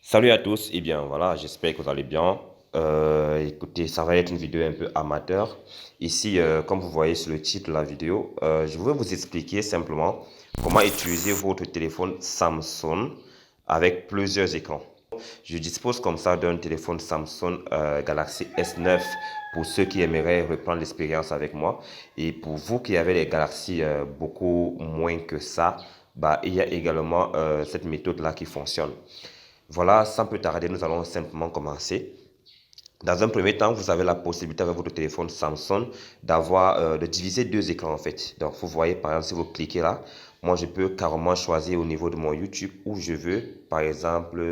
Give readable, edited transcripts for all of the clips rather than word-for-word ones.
Salut à tous, et bien voilà, j'espère que vous allez bien. Écoutez, ça va être une vidéo un peu amateur. Ici, comme vous voyez sur le titre de la vidéo, je vais vous expliquer simplement comment utiliser votre téléphone Samsung avec plusieurs écrans. Je dispose comme ça d'un téléphone Samsung Galaxy S9 pour ceux qui aimeraient reprendre l'expérience avec moi. Et pour vous qui avez les Galaxy beaucoup moins que ça, bah, il y a également cette méthode-là qui fonctionne. Voilà, sans plus tarder, nous allons simplement commencer. Dans un premier temps, vous avez la possibilité avec votre téléphone Samsung de diviser deux écrans en fait. Donc, vous voyez, par exemple, si vous cliquez là, moi, je peux carrément choisir au niveau de mon YouTube où je veux, par exemple,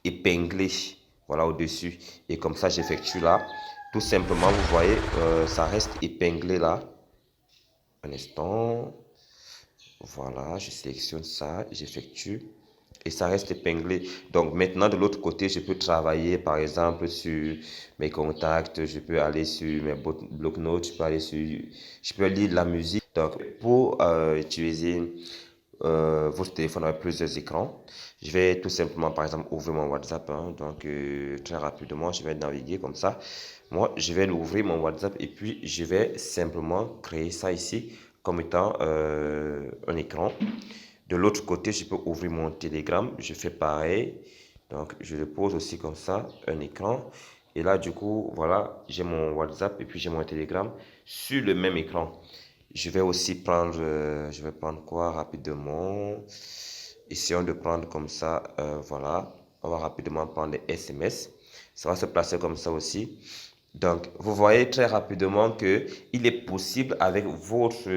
épingler, voilà, au-dessus. Et comme ça, j'effectue là. Tout simplement, vous voyez, ça reste épinglé là. Un instant. Voilà, je sélectionne ça, j'effectue et ça reste épinglé. Donc maintenant, de l'autre côté, je peux travailler par exemple sur mes contacts, je peux aller sur mes bloc-notes, je peux lire de la musique. Donc pour utiliser votre téléphone avec plusieurs écrans, je vais tout simplement par exemple ouvrir mon WhatsApp. Donc très rapidement, je vais naviguer comme ça. Moi, je vais ouvrir mon WhatsApp et puis je vais simplement créer ça ici comme étant un écran. De l'autre côté, je peux ouvrir mon Telegram. Je fais pareil. Donc, je le pose aussi comme ça, un écran. Et là, du coup, voilà, j'ai mon WhatsApp et puis j'ai mon Telegram sur le même écran. Je vais aussi prendre, je vais prendre quoi rapidement? Essayons de prendre comme ça, voilà. On va rapidement prendre les SMS. Ça va se placer comme ça aussi. Donc, vous voyez très rapidement que il est possible avec votre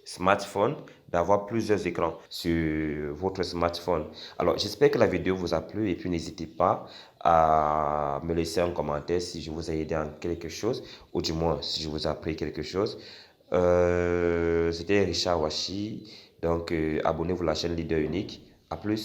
smartphone d'avoir plusieurs écrans sur votre smartphone. Alors, j'espère que la vidéo vous a plu et puis n'hésitez pas à me laisser un commentaire si je vous ai aidé en quelque chose ou du moins si je vous ai appris quelque chose. C'était Richard Washi. Donc, abonnez-vous à la chaîne Leader Unique. À plus.